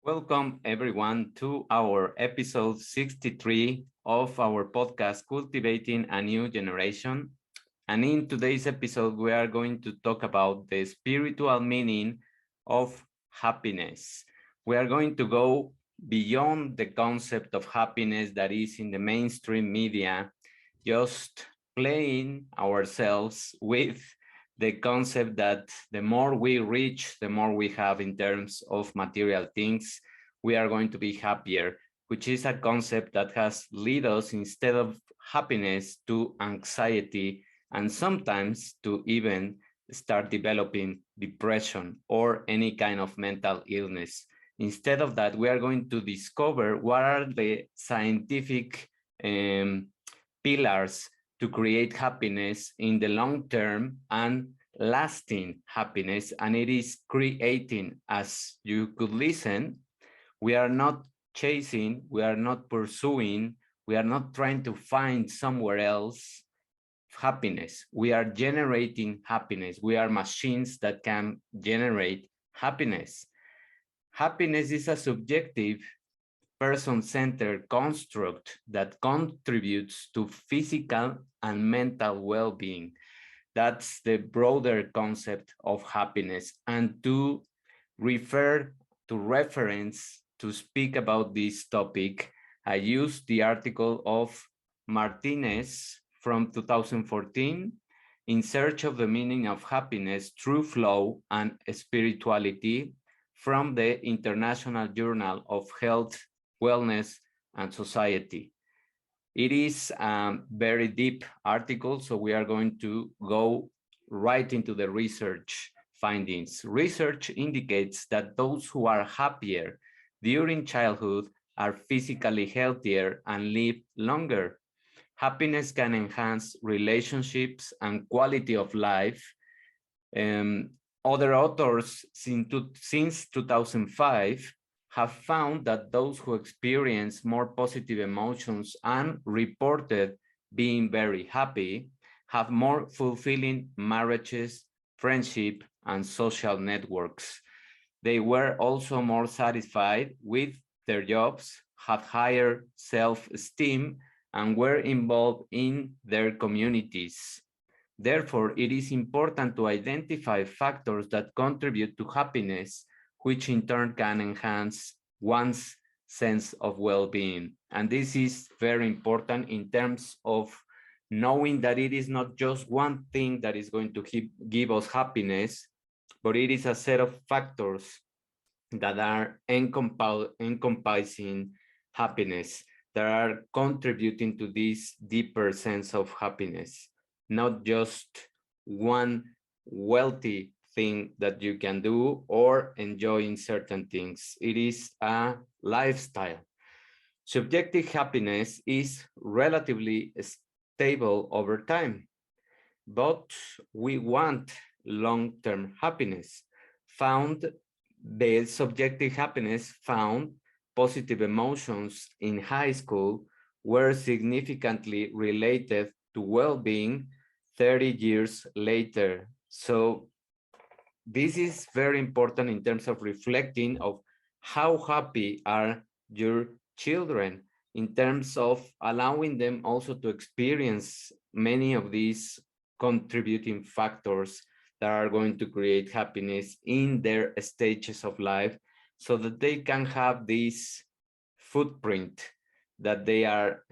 Welcome everyone to our episode 63 of our podcast, Cultivating a New Generation. And in today's episode, we are going to talk about the spiritual meaning of happiness. We are going to go beyond the concept of happiness that is in the mainstream media, just playing ourselves with the concept that the more we reach, the more we have in terms of material things, we are going to be happier, which is a concept that has led us instead of happiness to anxiety and sometimes to even start developing depression or any kind of mental illness. Instead of that, we are going to discover what are the scientific pillars to create happiness in the long term and lasting happiness. And it is creating, as you could listen, we are not chasing, we are not pursuing, we are not trying to find somewhere else happiness. We are generating happiness. We are machines that can generate happiness. Happiness is a subjective person-centered construct that contributes to physical and mental well-being. That's the broader concept of happiness. And to refer to reference to speak about this topic, I used the article of Martinez from 2014, In Search of the Meaning of Happiness Through Flow and Spirituality, from the International Journal of Health, Wellness, and Society. It is a very deep article, so we are going to go right into the research findings. Research indicates that those who are happier during childhood are physically healthier and live longer. Happiness can enhance relationships and quality of life. Other authors since 2005 have found that those who experience more positive emotions and reported being very happy have more fulfilling marriages, friendship, and social networks. They were also more satisfied with their jobs, had higher self-esteem, and were involved in their communities. Therefore, it is important to identify factors that contribute to happiness, which in turn can enhance one's sense of well-being. And this is very important in terms of knowing that it is not just one thing that is going to give us happiness, but it is a set of factors that are encompassing happiness, that are contributing to this deeper sense of happiness, not just one wealthy thing that you can do or enjoying certain things. It is a lifestyle. Subjective happiness is relatively stable over time, but we want long-term happiness. The subjective happiness found positive emotions in high school were significantly related to well-being 30 years later. So this is very important in terms of reflecting of how happy are your children, in terms of allowing them also to experience many of these contributing factors that are going to create happiness in their stages of life, so that they can have this footprint that they are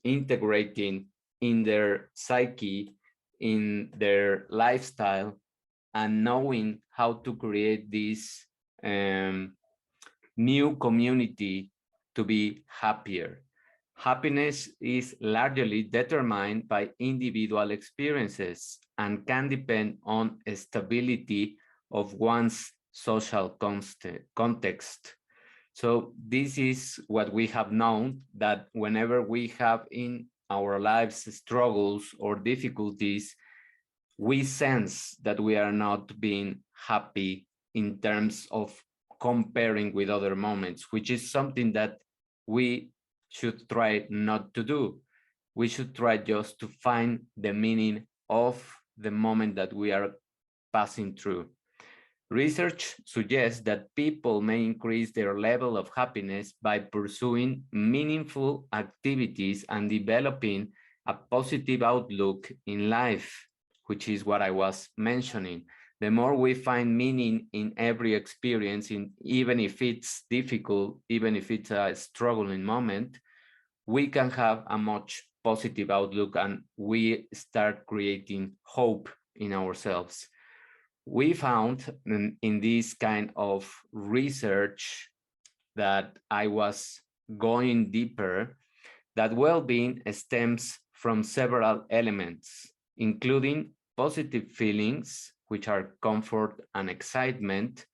integrating in their psyche, in their lifestyle, and knowing how to create this new community to be happier. Happiness is largely determined by individual experiences and can depend on stability of one's social context. So this is what we have known, that whenever we have in our lives struggles or difficulties, we sense that we are not being happy in terms of comparing with other moments, which is something that we should try not to do. We should try just to find the meaning of the moment that we are passing through. Research suggests that people may increase their level of happiness by pursuing meaningful activities and developing a positive outlook in life, which is what I was mentioning. The more we find meaning in every experience, even if it's difficult, even if it's a struggling moment, we can have a much positive outlook and we start creating hope in ourselves. We found in this kind of research that I was going deeper that well-being stems from several elements, including positive feelings, which are comfort and excitement,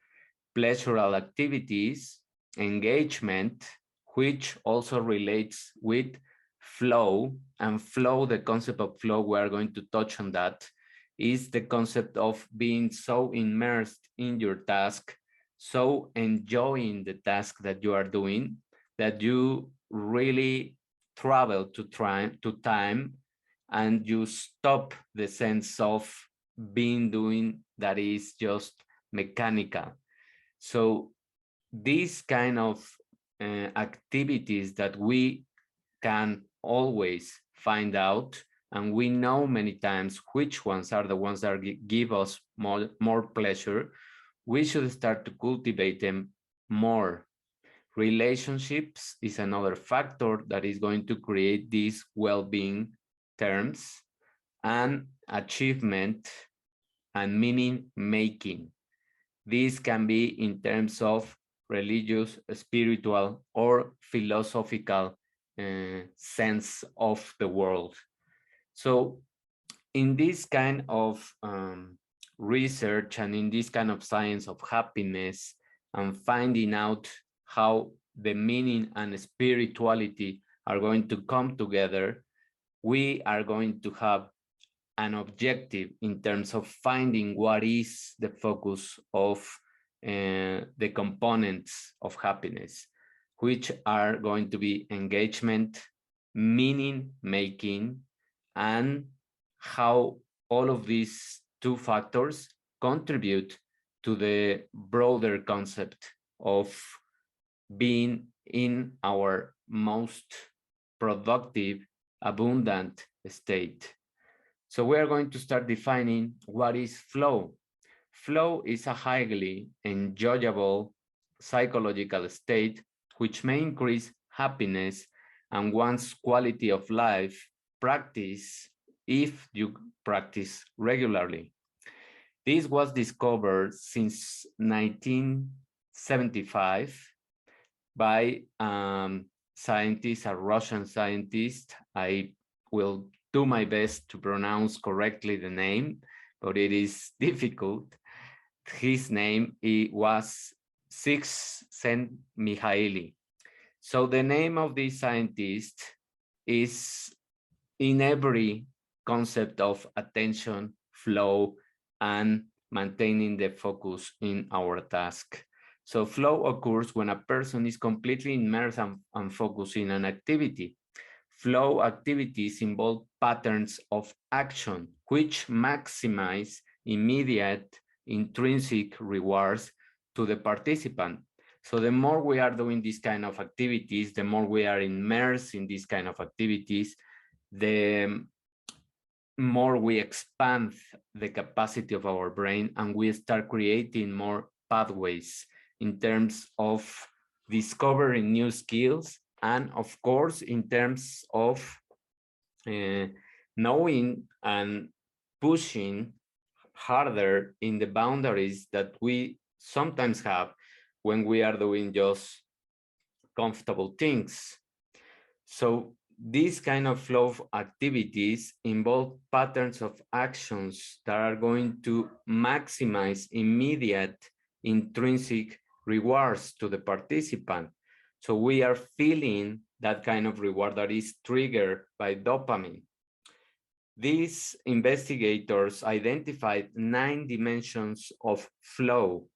pleasurable activities, engagement, which also relates with flow. And flow, the concept of flow, we are going to touch on that, is the concept of being so immersed in your task, so enjoying the task that you are doing, that you really travel to time and you stop the sense of being doing that is just mechanical. So these kind of activities that we can always find out, and we know many times which ones are the ones that give us more pleasure, we should start to cultivate them more. Relationships is another factor that is going to create these well-being terms, and achievement and meaning making. This can be in terms of religious, spiritual, or philosophical sense of the world. So in this kind of research and in this kind of science of happiness and finding out how the meaning and spirituality are going to come together, we are going to have an objective in terms of finding what is the focus of the components of happiness, which are going to be engagement, meaning making, and how all of these two factors contribute to the broader concept of being in our most productive, abundant state. So we are going to start defining what is flow. Flow is a highly enjoyable psychological state which may increase happiness and one's quality of life practice if you practice regularly. This was discovered since 1975 by scientists, a Russian scientist. I will do my best to pronounce correctly the name, but it is difficult. His name was Csikszentmihalyi. So the name of this scientist is in every concept of attention, flow, and maintaining the focus in our task. So flow occurs when a person is completely immersed and focused in an activity. Flow activities involve patterns of action which maximize immediate intrinsic rewards to the participant. So the more we are doing these kind of activities, the more we are immersed in these kind of activities, the more we expand the capacity of our brain and we start creating more pathways in terms of discovering new skills and of course in terms of knowing and pushing harder in the boundaries that we sometimes have when we are doing just comfortable things. So these kind of flow activities involve patterns of actions that are going to maximize immediate intrinsic rewards to the participant. So we are feeling that kind of reward that is triggered by dopamine. These investigators identified 9 dimensions of flow.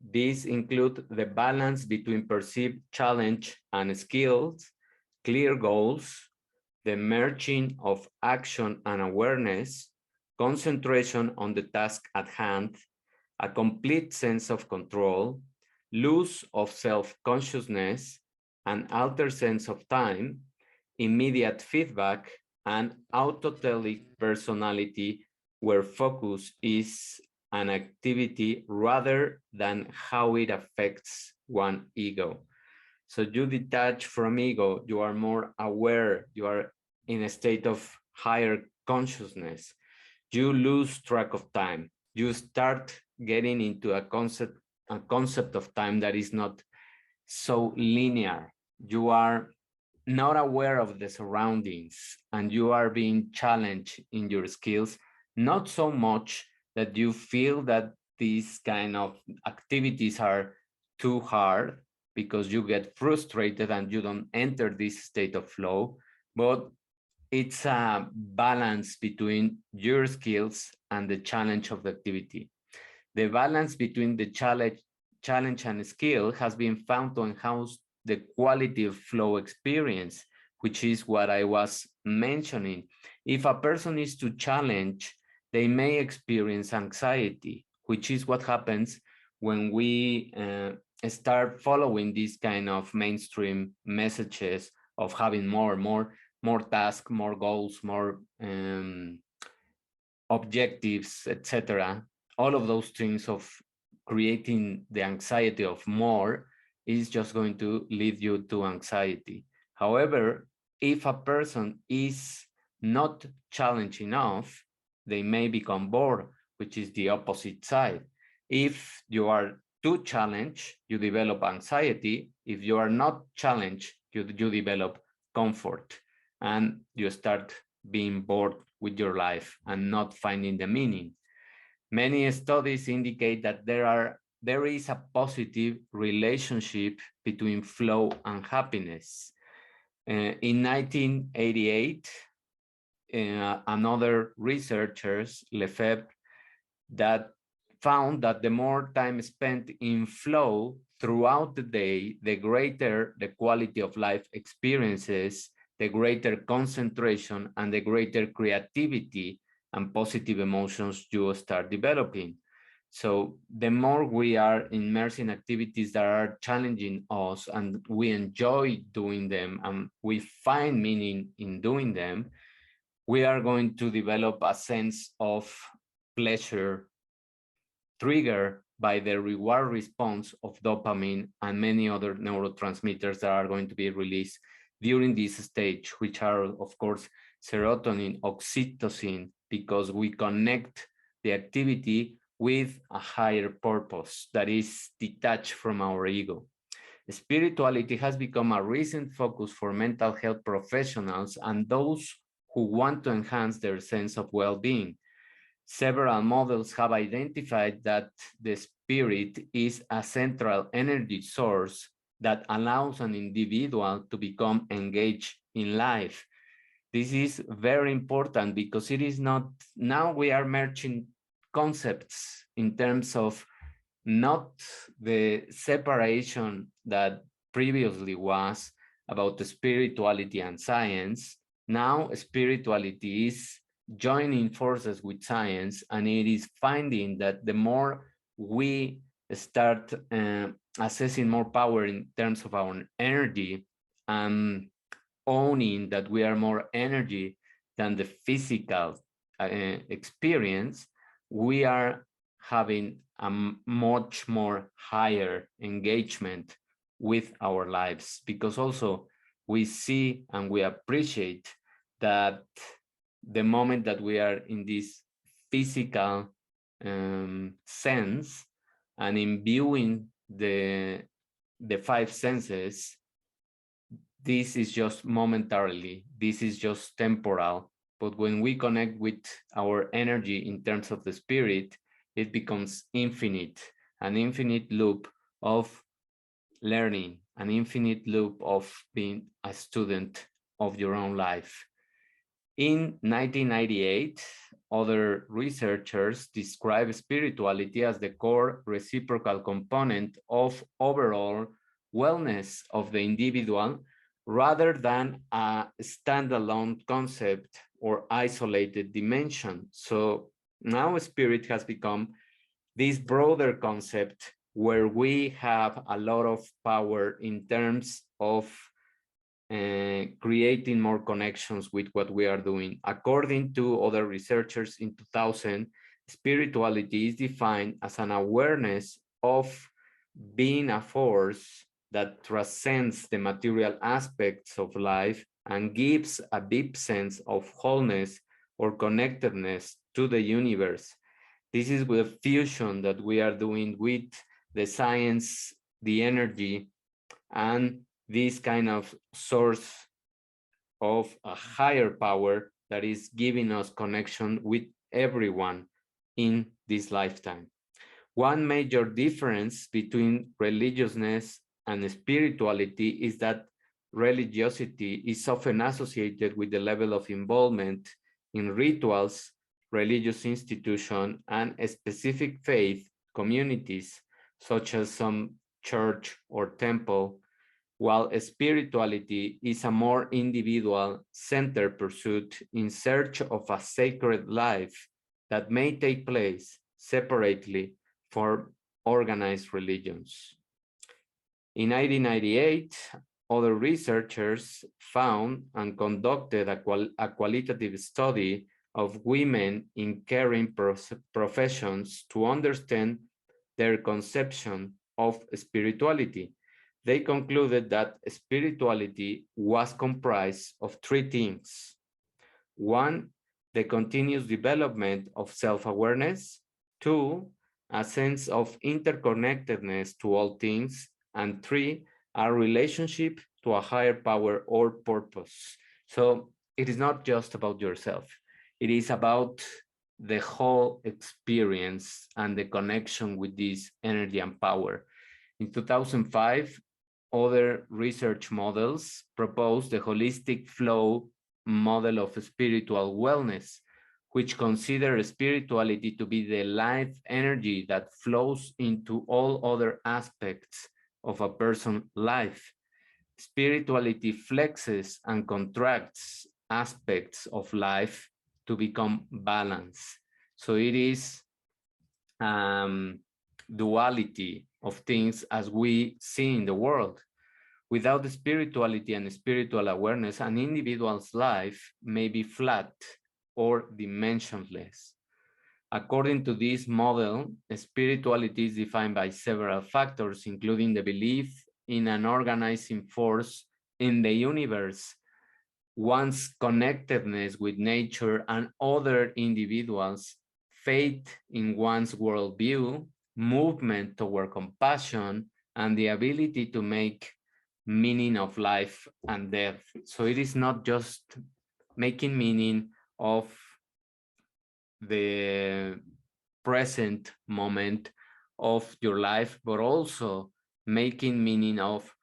These include the balance between perceived challenge and skills, clear goals, the merging of action and awareness, concentration on the task at hand, a complete sense of control, loss of self-consciousness, an altered sense of time, immediate feedback, and autotellic personality, where focus is an activity rather than how it affects one ego. So you detach from ego, you are more aware, you are in a state of higher consciousness. You lose track of time. You start getting into a concept of time that is not so linear. You are not aware of the surroundings and you are being challenged in your skills, not so much that you feel that these kind of activities are too hard because you get frustrated and you don't enter this state of flow, but it's a balance between your skills and the challenge of the activity. The balance between the challenge and skill has been found to enhance the quality of flow experience, which is what I was mentioning. If a person is to challenge, they may experience anxiety, which is what happens when we start following these kind of mainstream messages of having more tasks, more goals, more objectives, etc. All of those things of creating the anxiety of more is just going to lead you to anxiety. However, if a person is not challenged enough, they may become bored, which is the opposite side. If you are too challenged, you develop anxiety. If you are not challenged, you develop comfort and you start being bored with your life and not finding the meaning. Many studies indicate that there is a positive relationship between flow and happiness. In 1988, another researchers, Lefebvre, that found that the more time spent in flow throughout the day, the greater the quality of life experiences, the greater concentration, and the greater creativity and positive emotions you start developing. So the more we are immersed in activities that are challenging us and we enjoy doing them and we find meaning in doing them, we are going to develop a sense of pleasure triggered by the reward response of dopamine and many other neurotransmitters that are going to be released during this stage, which are, of course, serotonin, oxytocin, because we connect the activity with a higher purpose that is detached from our ego. Spirituality has become a recent focus for mental health professionals and those who want to enhance their sense of well-being. Several models have identified that the spirit is a central energy source that allows an individual to become engaged in life. This is very important because it is not, now we are merging concepts in terms of not the separation that previously was about the spirituality and science. Now spirituality is joining forces with science, and it is finding that the more we start assessing more power in terms of our energy and owning that we are more energy than the physical experience, we are having a much more higher engagement with our lives, because also we see and we appreciate that the moment that we are in this physical sense and imbuing the five senses, this is just momentarily, this is just temporal. But when we connect with our energy in terms of the spirit, it becomes infinite, an infinite loop of learning, an infinite loop of being a student of your own life. In 1998, other researchers describe spirituality as the core reciprocal component of overall wellness of the individual, rather than a standalone concept or isolated dimension. So now spirit has become this broader concept where we have a lot of power in terms of creating more connections with what we are doing. According to other researchers in 2000, spirituality is defined as an awareness of being a force that transcends the material aspects of life and gives a deep sense of wholeness or connectedness to the universe. This is the fusion that we are doing with the science, the energy, and this kind of source of a higher power that is giving us connection with everyone in this lifetime. One major difference between religiousness and spirituality is that religiosity is often associated with the level of involvement in rituals, religious institutions, and specific faith communities, such as some church or temple, while spirituality is a more individual-centered pursuit in search of a sacred life that may take place separately for organized religions. In 1998, other researchers found and conducted a qualitative study of women in caring professions to understand their conception of spirituality. They concluded that spirituality was comprised of three things. One, the continuous development of self-awareness. Two, a sense of interconnectedness to all things. And three, a relationship to a higher power or purpose. So it is not just about yourself. It is about the whole experience and the connection with this energy and power. In 2005, other research models proposed the holistic flow model of spiritual wellness, which considers spirituality to be the life energy that flows into all other aspects of a person's life. Spirituality flexes and contracts aspects of life to become balanced. So it is duality of things as we see in the world. Without the spirituality and spiritual awareness, an individual's life may be flat or dimensionless. According to this model, spirituality is defined by several factors, including the belief in an organizing force in the universe, one's connectedness with nature and other individuals, faith in one's worldview, movement toward compassion, and the ability to make meaning of life and death. So it is not just making meaning of the present moment of your life, but also making meaning of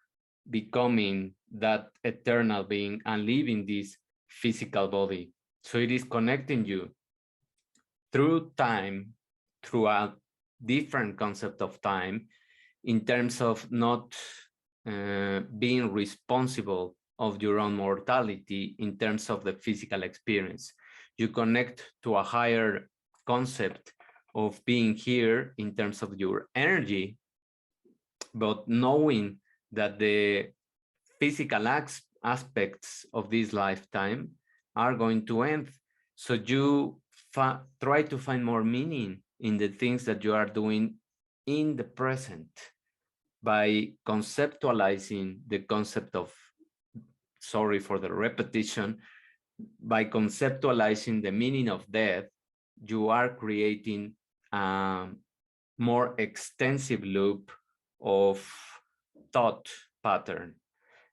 becoming that eternal being and leaving this physical body. So it is connecting you through time, through a different concept of time, in terms of not being responsible of your own mortality in terms of the physical experience. You connect to a higher concept of being here in terms of your energy, but knowing that the physical aspects of this lifetime are going to end. So you try to find more meaning in the things that you are doing in the present by conceptualizing the concept of, sorry for the repetition, by conceptualizing the meaning of death, you are creating a more extensive loop of thought pattern.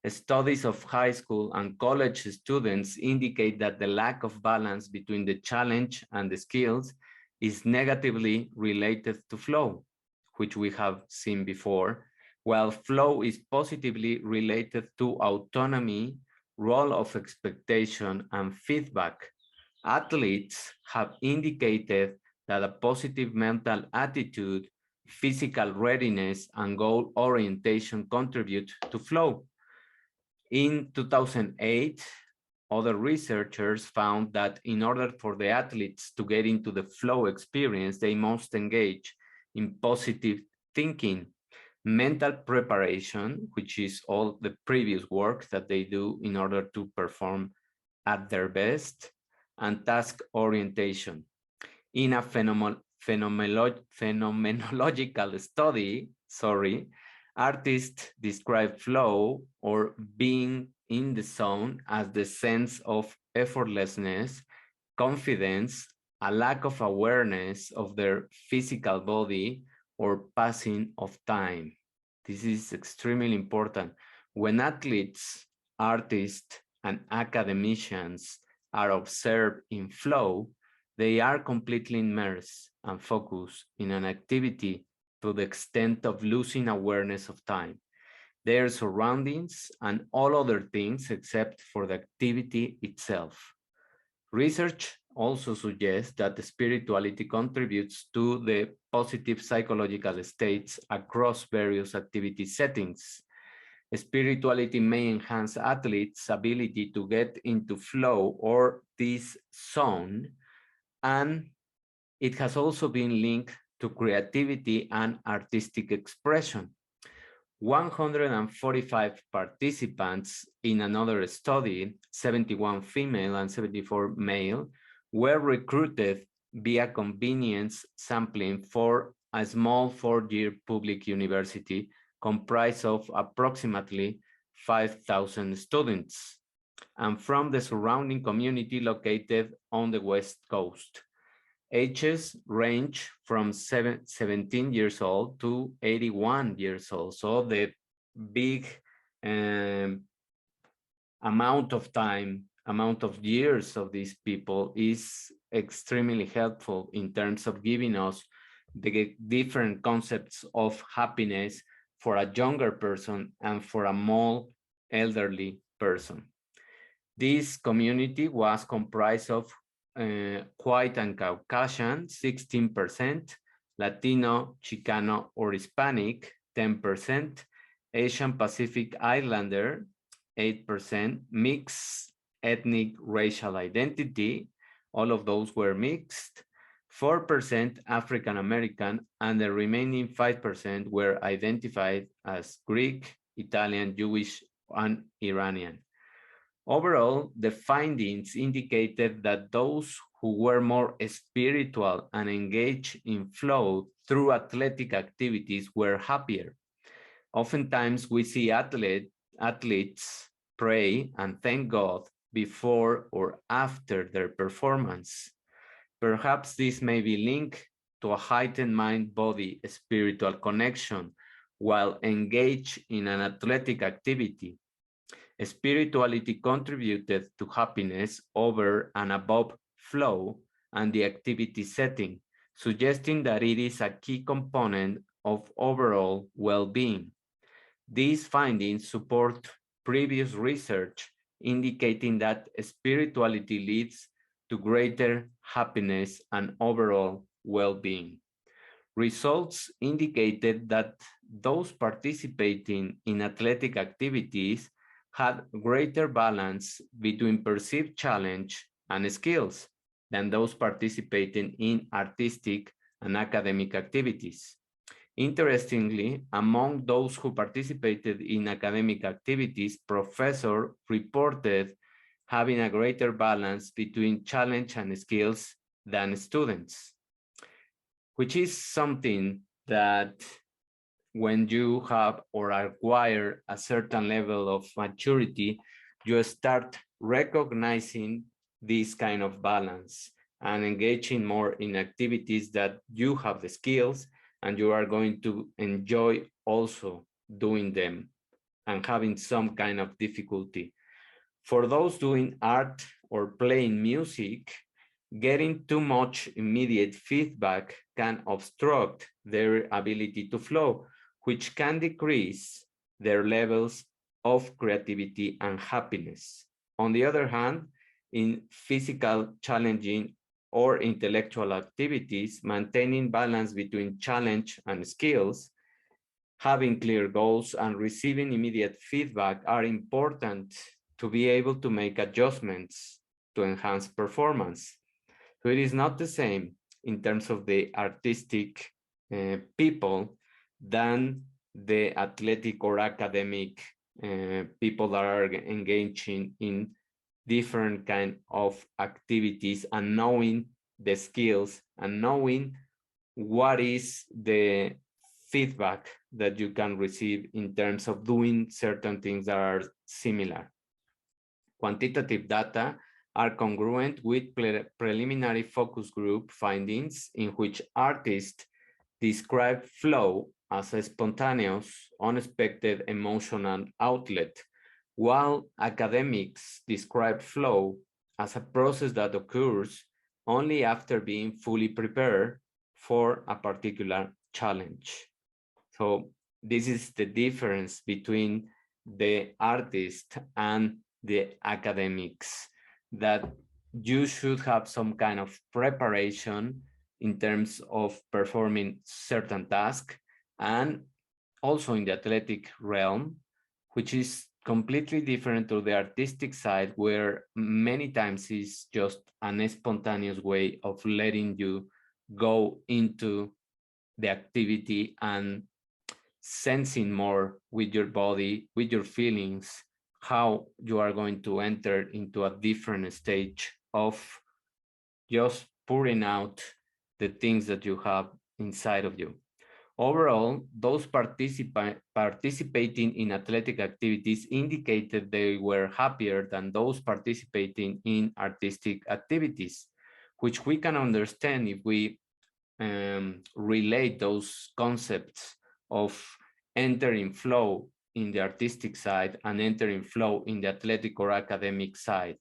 Studies of high school and college students indicate that the lack of balance between the challenge and the skills is negatively related to flow, which we have seen before, while flow is positively related to autonomy, role of expectation, and feedback. Athletes have indicated that a positive mental attitude, physical readiness, and goal orientation contribute to flow. In 2008, other researchers found that in order for the athletes to get into the flow experience, they must engage in positive thinking, mental preparation, which is all the previous work that they do in order to perform at their best, and task orientation. In a phenomenological study, artists describe flow or being in the zone as the sense of effortlessness, confidence, a lack of awareness of their physical body, or passing of time. This is extremely important. When athletes, artists, and academicians are observed in flow, they are completely immersed and focused in an activity to the extent of losing awareness of time, their surroundings, and all other things except for the activity itself. Research also suggests that spirituality contributes to the positive psychological states across various activity settings. Spirituality may enhance athletes' ability to get into flow or this zone, and it has also been linked to creativity and artistic expression. 145 participants in another study, 71 female and 74 male, were recruited via convenience sampling for a small four-year public university comprised of approximately 5,000 students and from the surrounding community located on the West Coast. Ages range from 17 years old to 81 years old. So the big amount of time, amount of years of these people is extremely helpful in terms of giving us the different concepts of happiness for a younger person and for a more elderly person. This community was comprised of white and Caucasian, 16%, Latino, Chicano, or Hispanic, 10%, Asian Pacific Islander, 8%, mixed ethnic racial identity, all of those were mixed, 4% African American, and the remaining 5% were identified as Greek, Italian, Jewish, and Iranian. Overall, the findings indicated that those who were more spiritual and engaged in flow through athletic activities were happier. Oftentimes, we see athletes pray and thank God before or after their performance. Perhaps this may be linked to a heightened mind-body spiritual connection while engaged in an athletic activity. Spirituality contributed to happiness over and above flow and the activity setting, suggesting that it is a key component of overall well-being. These findings support previous research indicating that spirituality leads to greater happiness and overall well-being. Results indicated that those participating in athletic activities had greater balance between perceived challenge and skills than those participating in artistic and academic activities. Interestingly, among those who participated in academic activities, professors reported having a greater balance between challenge and skills than students, which is something that when you have or acquire a certain level of maturity, you start recognizing this kind of balance and engaging more in activities that you have the skills and you are going to enjoy also doing them and having some kind of difficulty. For those doing art or playing music, getting too much immediate feedback can obstruct their ability to flow, which can decrease their levels of creativity and happiness. On the other hand, in physical challenging or intellectual activities, maintaining balance between challenge and skills, having clear goals and receiving immediate feedback are important to be able to make adjustments to enhance performance. So it is not the same in terms of the artistic people than the athletic or academic people that are engaging in different kind of activities and knowing the skills and knowing what is the feedback that you can receive in terms of doing certain things that are similar. Quantitative data are congruent with preliminary focus group findings in which artists describe flow as a spontaneous, unexpected emotional outlet, while academics describe flow as a process that occurs only after being fully prepared for a particular challenge. So this is the difference between the artist and the academics, that you should have some kind of preparation in terms of performing certain tasks, and also in the athletic realm, which is completely different to the artistic side, where many times is just an spontaneous way of letting you go into the activity and sensing more with your body, with your feelings, how you are going to enter into a different stage of just pouring out the things that you have inside of you. Overall, those participating in athletic activities indicated they were happier than those participating in artistic activities, which we can understand if we relate those concepts of entering flow in the artistic side and entering flow in the athletic or academic side.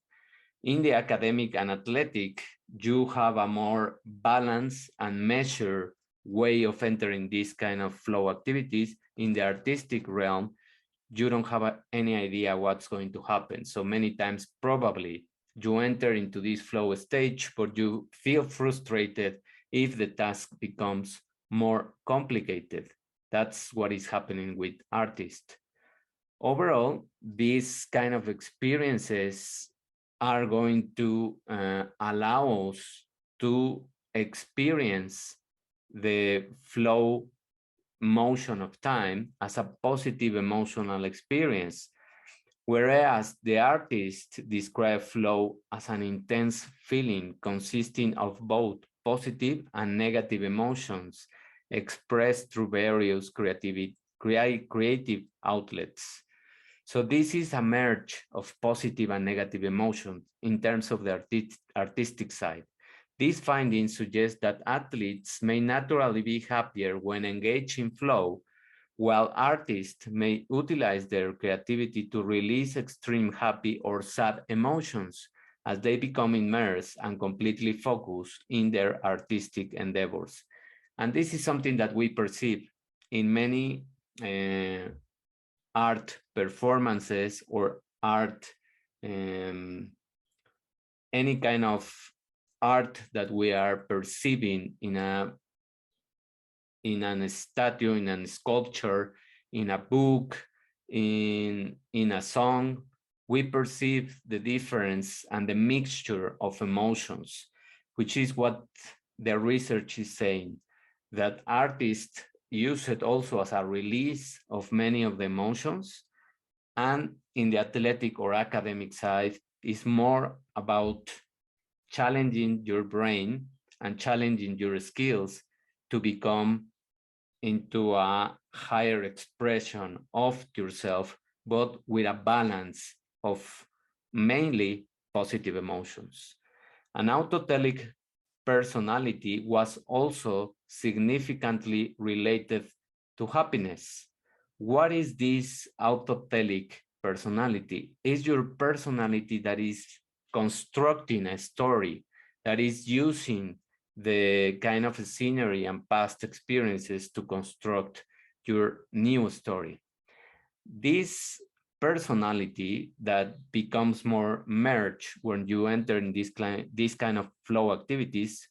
In the academic and athletic, you have a more balanced and measured way of entering this kind of flow activities. In the artistic realm, you don't have any idea what's going to happen. So many times, probably, you enter into this flow stage, but you feel frustrated if the task becomes more complicated. That's what is happening with artists. Overall, these kind of experiences are going to allow us to experience the flow motion of time as a positive emotional experience, whereas the artist describes flow as an intense feeling consisting of both positive and negative emotions expressed through various creative outlets. So this is a merge of positive and negative emotions in terms of the artistic side. These findings suggest that athletes may naturally be happier when engaged in flow, while artists may utilize their creativity to release extreme happy or sad emotions as they become immersed and completely focused in their artistic endeavors. And this is something that we perceive in many art performances or art, any kind of art that we are perceiving in a statue, in a sculpture, in a book, in a song. We perceive the difference and the mixture of emotions, which is what the research is saying, that artists use it also as a release of many of the emotions. And in the athletic or academic side, is more about challenging your brain and challenging your skills to become into a higher expression of yourself, but with a balance of mainly positive emotions. An autotelic personality was also significantly related to happiness. What is this autotelic personality? Is your personality that is constructing a story, that is using the kind of scenery and past experiences to construct your new story. This personality that becomes more merged when you enter in this kind of flow activities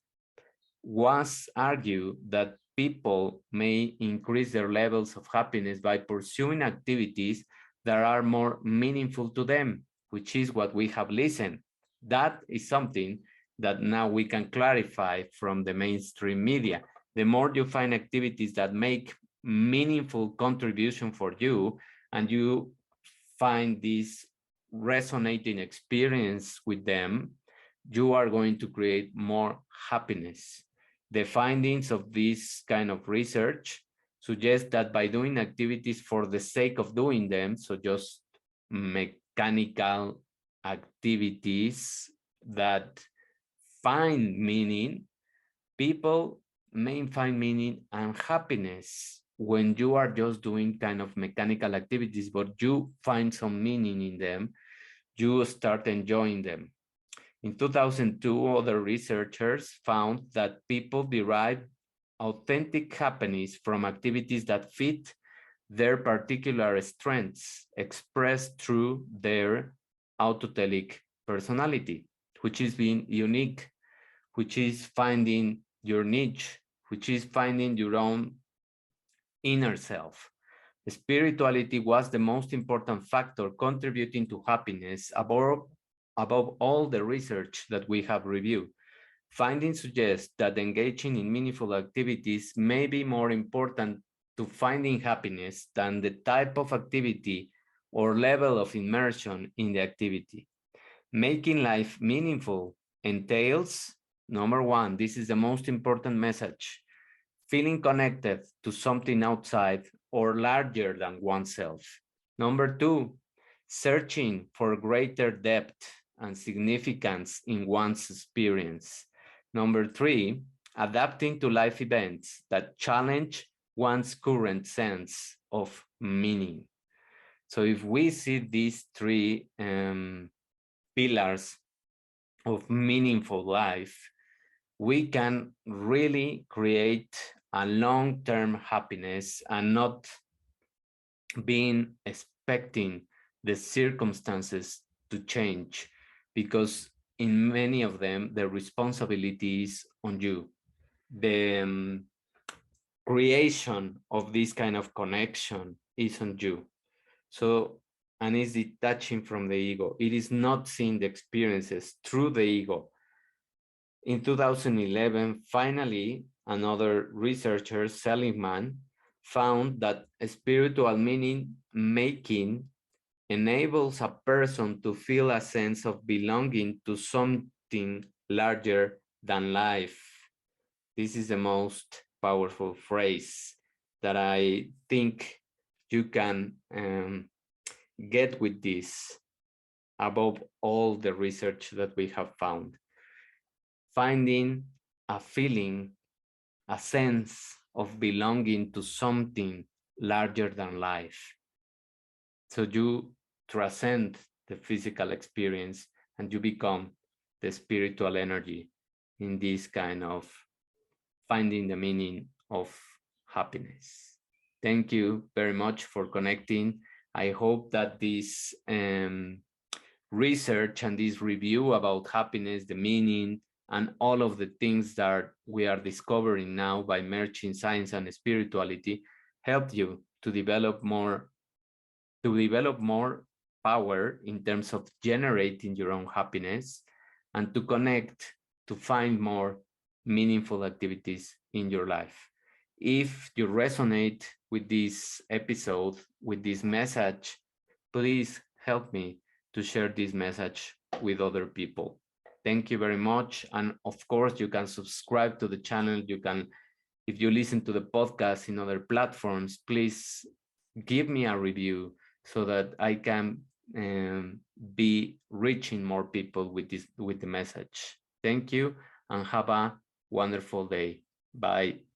was argued that people may increase their levels of happiness by pursuing activities that are more meaningful to them, which is what we have listened. That is something that now we can clarify from the mainstream media. The more you find activities that make meaningful contribution for you, and you find this resonating experience with them, you are going to create more happiness. The findings of this kind of research suggest that by doing activities for the sake of doing them, so just mechanical activities that find meaning, people may find meaning and happiness when you are just doing kind of mechanical activities, but you find some meaning in them, you start enjoying them. In 2002, other researchers found that people derive authentic happiness from activities that fit their particular strengths expressed through their autotellic personality, which is being unique, which is finding your niche, which is finding your own inner self. Spirituality was the most important factor contributing to happiness above all the research that we have reviewed. Findings suggest that engaging in meaningful activities may be more important to finding happiness than the type of activity or level of immersion in the activity. Making life meaningful entails, number one, this is the most important message, feeling connected to something outside or larger than oneself. Number two, searching for greater depth and significance in one's experience. Number three, adapting to life events that challenge one's current sense of meaning. So if we see these three pillars of meaningful life, we can really create a long-term happiness and not being expecting the circumstances to change, because in many of them, the responsibility is on you. The creation of this kind of connection is on you. So, and it's detaching from the ego. It is not seeing the experiences through the ego. In 2011, finally, another researcher, Seligman, found that spiritual meaning making enables a person to feel a sense of belonging to something larger than life. This is the most powerful phrase that I think you can get with this above all the research that we have found. Finding a feeling, a sense of belonging to something larger than life. So you transcend the physical experience and you become the spiritual energy in this kind of finding the meaning of happiness. Thank you very much for connecting. I hope that this research and this review about happiness, the meaning, and all of the things that we are discovering now by merging science and spirituality help you to develop more power in terms of generating your own happiness, and to connect, to find more meaningful activities in your life. If you resonate with this episode, with this message, please help me to share this message with other people. Thank you very much. And of course, you can subscribe to the channel. You can, if you listen to the podcast in other platforms, please give me a review so that I can be reaching more people with the message. Thank you and have a wonderful day. Bye.